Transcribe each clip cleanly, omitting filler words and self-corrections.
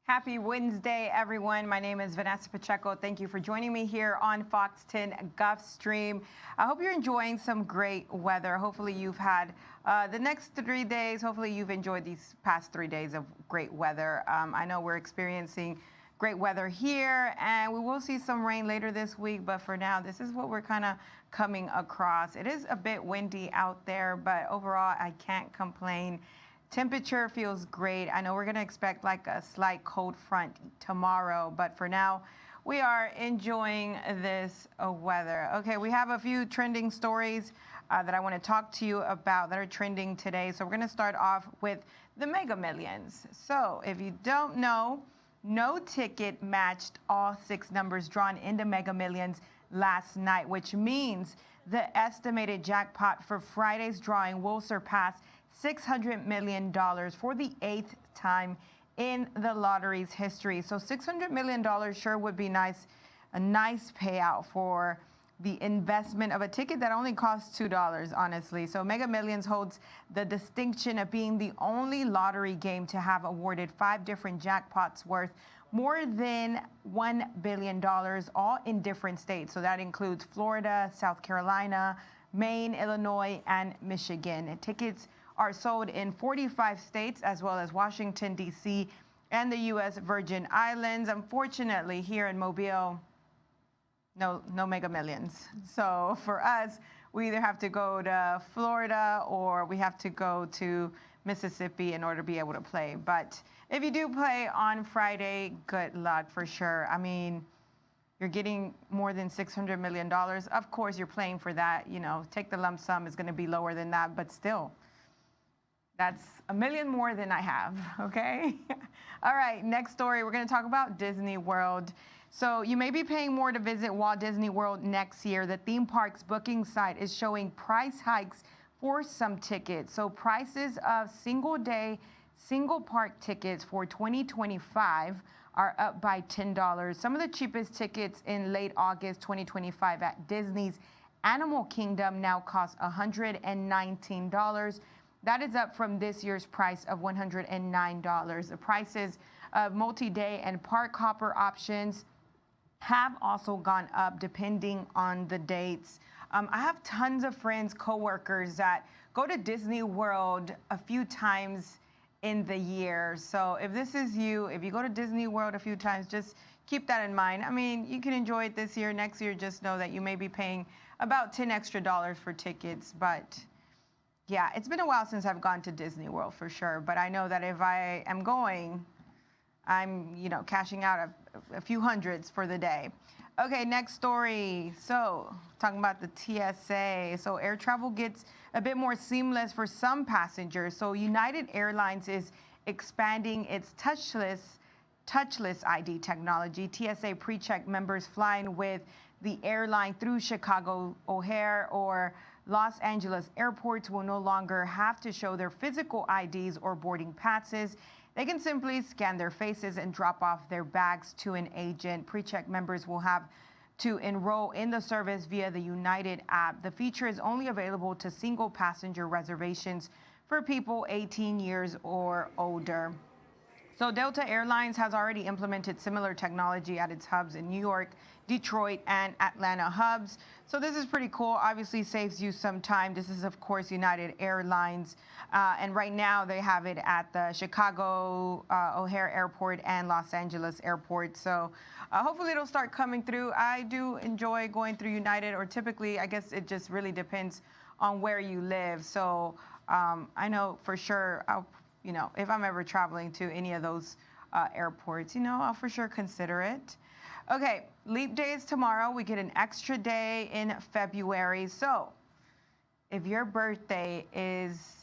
Happy Wednesday, everyone. My name is Vanessa Pacheco. Thank you for joining me here on Fox 10 Gulf Stream. I hope you're enjoying some great weather. Hopefully you've had the next 3 days. Hopefully you've enjoyed these past 3 days of great weather. I know we're experiencing great weather here, and we will see some rain later this week. But for now, this is what we're kind of coming across. It is a bit windy out there, but overall, I can't complain. Temperature feels great. I know we're going to expect like a slight cold front tomorrow, but for now, we are enjoying this weather. Okay, we have a few trending stories that I want to talk to you about that are trending today. So we're going to start off with the Mega Millions. So if you don't know, no ticket matched all 6 numbers drawn in the Mega Millions last night, which means the estimated jackpot for Friday's drawing will surpass $600 million for the 8th time in the lottery's history. So $600 million sure would be nice, a nice payout for the investment of a ticket that only costs $2, honestly. So Mega Millions holds the distinction of being the only lottery game to have awarded 5 different jackpots worth more than $1 billion, all in different states. So that includes Florida, South Carolina, Maine, Illinois, and Michigan. Tickets are sold in 45 states, as well as Washington, D.C., and the U.S. Virgin Islands. Unfortunately, here in Mobile, no Mega Millions. So for us, we either have to go to Florida or we have to go to Mississippi in order to be able to play. But if you do play on Friday, good luck for sure. I mean, you're getting more than $600 million. Of course, you're playing for that. You know, take the lump sum is going to be lower than that, but still. That's $1 million more than I have, okay? All right, next story, we're going to talk about Disney World. So you may be paying more to visit Walt Disney World next year. The theme park's booking site is showing price hikes for some tickets. So prices of single-day, single-park tickets for 2025 are up by $10. Some of the cheapest tickets in late August 2025 at Disney's Animal Kingdom now cost $119. That is up from this year's price of $109. The prices of multi-day and park hopper options have also gone up depending on the dates. I have tons of friends, coworkers that go to Disney World a few times in the year. So if this is you, if you go to Disney World a few times, just keep that in mind. I mean, you can enjoy it this year. Next year, just know that you may be paying about $10 extra for tickets, but yeah, it's been a while since I've gone to Disney World for sure, but I know that if I am going, I'm, cashing out a few hundreds for the day. Okay, next story. So, talking about the TSA. So, air travel gets a bit more seamless for some passengers. So, United Airlines is expanding its touchless ID technology. TSA pre-check members flying with the airline through Chicago O'Hare or Los Angeles airports will no longer have to show their physical IDs or boarding passes. They can simply scan their faces and drop off their bags to an agent. Pre-check members will have to enroll in the service via the United app. The feature is only available to single passenger reservations for people 18 years or older. So Delta Airlines has already implemented similar technology at its hubs in New York, Detroit, and Atlanta hubs. So this is pretty cool. Obviously saves you some time. This is, of course, United Airlines. And right now they have it at the Chicago O'Hare Airport and Los Angeles Airport. So hopefully it'll start coming through. I do enjoy going through United, or typically, I guess it just really depends on where you live. So I know for sure if I'm ever traveling to any of those airports, I'll for sure consider it. Okay, Leap Day is tomorrow. We get an extra day in February. So if your birthday is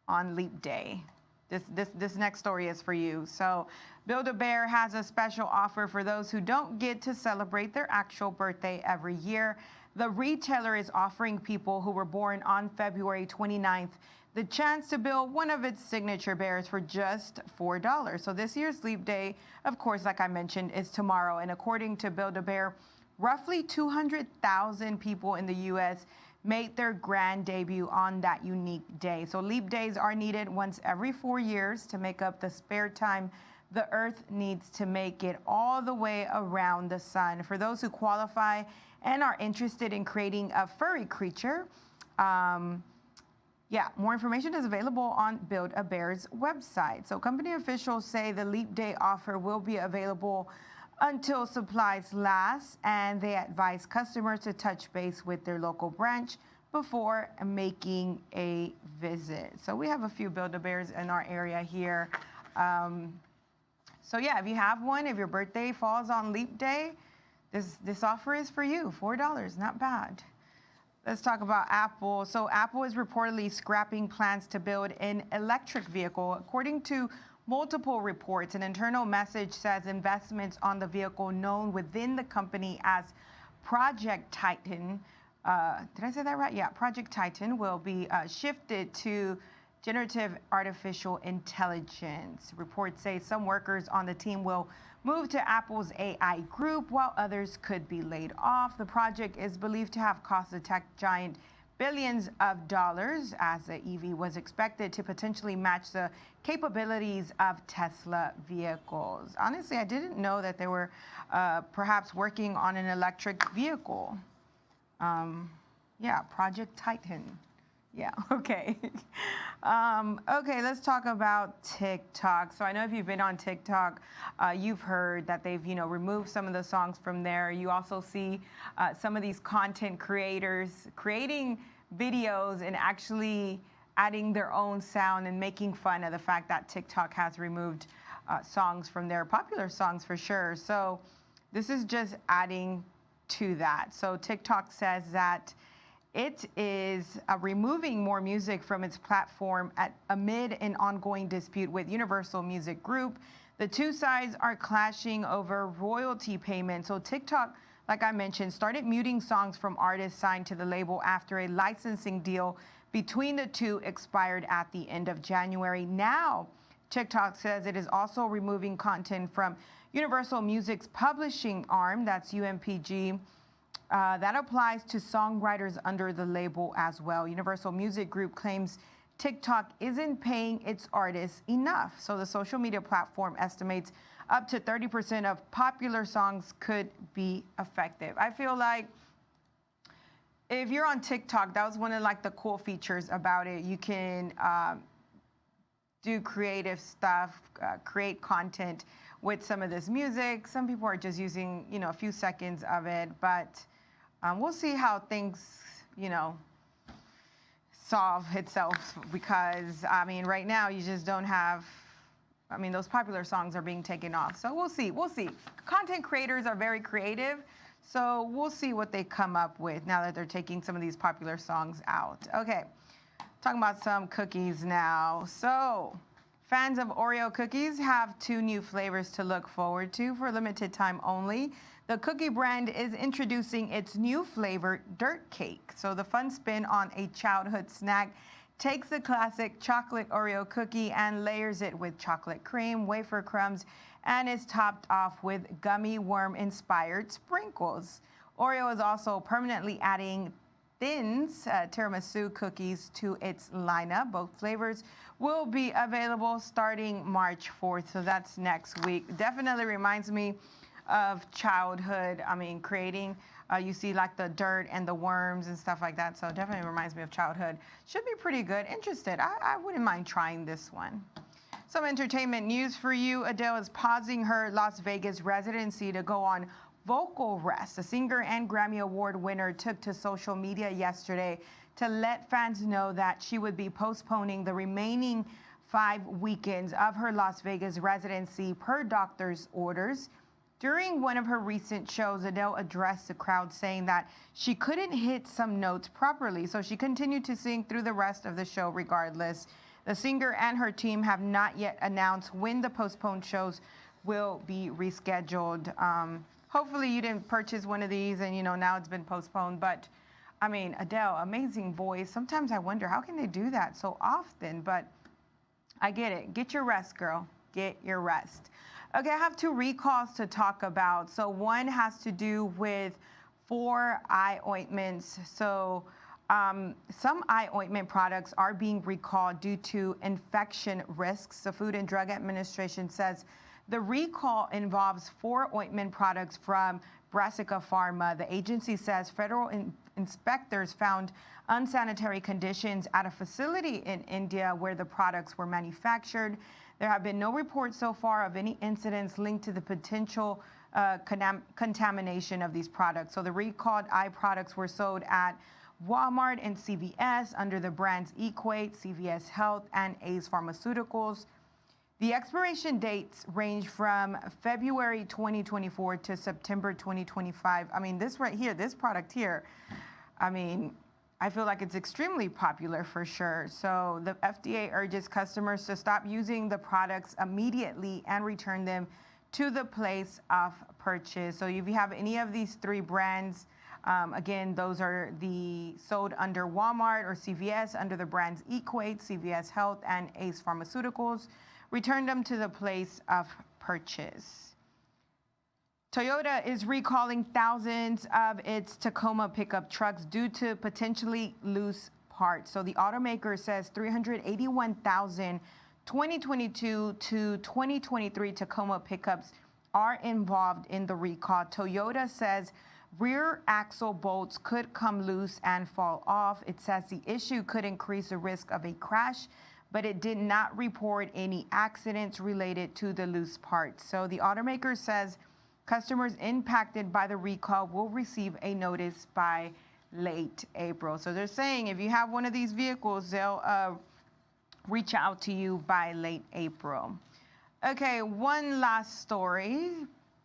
on Leap Day, this next story is for you. So Build-A-Bear has a special offer for those who don't get to celebrate their actual birthday every year. The retailer is offering people who were born on February 29th the chance to build one of its signature bears for just $4. So this year's Leap Day, of course, like I mentioned, is tomorrow. And according to Build-A-Bear, roughly 200,000 people in the U.S. made their grand debut on that unique day. So Leap Days are needed once every 4 years to make up the spare time the Earth needs to make it all the way around the sun. For those who qualify and are interested in creating a furry creature, more information is available on Build-A-Bear's website. So company officials say the Leap Day offer will be available until supplies last, and they advise customers to touch base with their local branch before making a visit. So we have a few Build-A-Bears in our area here. If you have one, if your birthday falls on Leap Day, this offer is for you, $4, not bad. Let's talk about Apple. So Apple is reportedly scrapping plans to build an electric vehicle. According to multiple reports, an internal message says investments on the vehicle known within the company as Project Titan, did I say that right? Yeah, Project Titan will be shifted to generative artificial intelligence. Reports say some workers on the team will move to Apple's AI group, while others could be laid off. The project is believed to have cost the tech giant billions of dollars, as the EV was expected to potentially match the capabilities of Tesla vehicles. Honestly, I didn't know that they were perhaps working on an electric vehicle. Project Titan. Yeah, okay. Okay, let's talk about TikTok. So I know if you've been on TikTok, you've heard that they've, removed some of the songs from there. You also see some of these content creators creating videos and actually adding their own sound and making fun of the fact that TikTok has removed songs from their popular songs for sure. So this is just adding to that. So TikTok says that it is removing more music from its platform amid an ongoing dispute with Universal Music Group. The two sides are clashing over royalty payments. So TikTok, like I mentioned, started muting songs from artists signed to the label after a licensing deal between the two expired at the end of January. Now, TikTok says it is also removing content from Universal Music's publishing arm, that's UMPG, that applies to songwriters under the label as well. Universal Music Group claims TikTok isn't paying its artists enough. So the social media platform estimates up to 30% of popular songs could be affected. I feel like if you're on TikTok, that was one of the cool features about it. You can do creative stuff, create content with some of this music. Some people are just using, a few seconds of it, but we'll see how things, solve itself, because, right now you just don't have, those popular songs are being taken off. So we'll see. Content creators are very creative, so we'll see what they come up with now that they're taking some of these popular songs out. Okay, talking about some cookies now. So fans of Oreo cookies have 2 new flavors to look forward to for a limited time only. The cookie brand is introducing its new flavor, Dirt Cake. So the fun spin on a childhood snack takes the classic chocolate Oreo cookie and layers it with chocolate cream, wafer crumbs, and is topped off with gummy worm-inspired sprinkles. Oreo is also permanently adding Thins tiramisu cookies to its lineup. Both flavors will be available starting March 4th, so that's next week. Definitely reminds me of childhood. Creating, you see the dirt and the worms and stuff like that, so definitely reminds me of childhood. Should be pretty good. Interested. I wouldn't mind trying this one. Some entertainment news for you. Adele is pausing her Las Vegas residency to go on vocal rest. The singer and Grammy Award winner took to social media yesterday to let fans know that she would be postponing the remaining 5 weekends of her Las Vegas residency per doctor's orders. During one of her recent shows, Adele addressed the crowd saying that she couldn't hit some notes properly, so she continued to sing through the rest of the show regardless. The singer and her team have not yet announced when the postponed shows will be rescheduled. Hopefully you didn't purchase one of these and, now it's been postponed. But, Adele, amazing voice. Sometimes I wonder, how can they do that so often? But I get it. Get your rest, girl. Get your rest. Okay, I have 2 recalls to talk about. So one has to do with 4 eye ointments. So some eye ointment products are being recalled due to infection risks. The Food and Drug Administration says The recall involves 4 ointment products from Brassica Pharma. The agency says federal inspectors found unsanitary conditions at a facility in India where the products were manufactured. There have been no reports so far of any incidents linked to the potential contamination of these products. So the recalled eye products were sold at Walmart and CVS under the brands Equate, CVS Health, and Ace Pharmaceuticals. The expiration dates range from February 2024 to September 2025. I mean, this right here, this product here, I mean, I feel like it's extremely popular for sure. So the FDA urges customers to stop using the products immediately and return them to the place of purchase. So if you have any of these 3 brands, again, those are the sold under Walmart or CVS under the brands Equate, CVS Health, and Ace Pharmaceuticals. Return them to the place of purchase. Toyota is recalling thousands of its Tacoma pickup trucks due to potentially loose parts. So the automaker says 381,000 2022 to 2023 Tacoma pickups are involved in the recall. Toyota says rear axle bolts could come loose and fall off. It says the issue could increase the risk of a crash, but it did not report any accidents related to the loose parts. So the automaker says customers impacted by the recall will receive a notice by late April. So they're saying if you have one of these vehicles, they'll reach out to you by late April. Okay, one last story.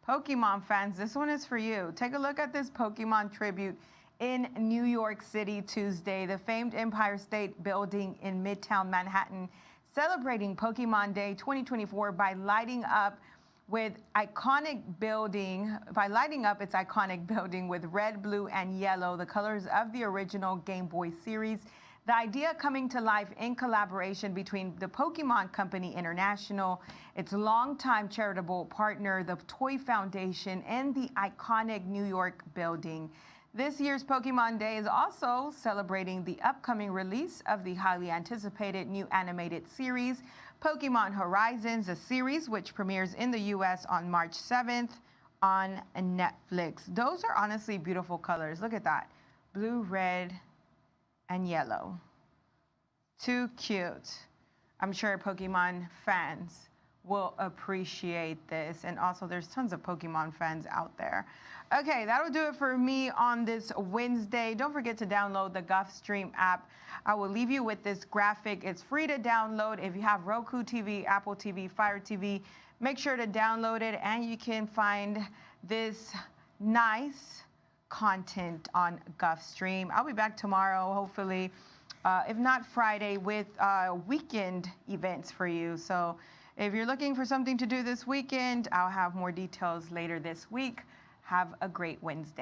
Pokemon fans, this one is for you. Take a look at this Pokemon tribute in New York City Tuesday. The famed Empire State Building in Midtown Manhattan celebrating Pokemon Day 2024 by lighting up its iconic building with red, blue, and yellow, the colors of the original Game Boy series. The idea coming to life in collaboration between the Pokemon Company International, its longtime charitable partner, the Toy Foundation, and the iconic New York building. This year's Pokemon Day is also celebrating the upcoming release of the highly anticipated new animated series, Pokemon Horizons, a series which premieres in the U.S. on March 7th on Netflix. Those are honestly beautiful colors. Look at that. Blue, red, and yellow. Too cute. I'm sure Pokemon fans will appreciate this. And also there's tons of Pokemon fans out there. Okay, that'll do it for me on this Wednesday. Don't forget to download the GovStream app. I will leave you with this graphic. It's free to download. If you have Roku TV, Apple TV, Fire TV, make sure to download it and you can find this nice content on GovStream. I'll be back tomorrow, hopefully, if not Friday, with weekend events for you. So if you're looking for something to do this weekend, I'll have more details later this week. Have a great Wednesday.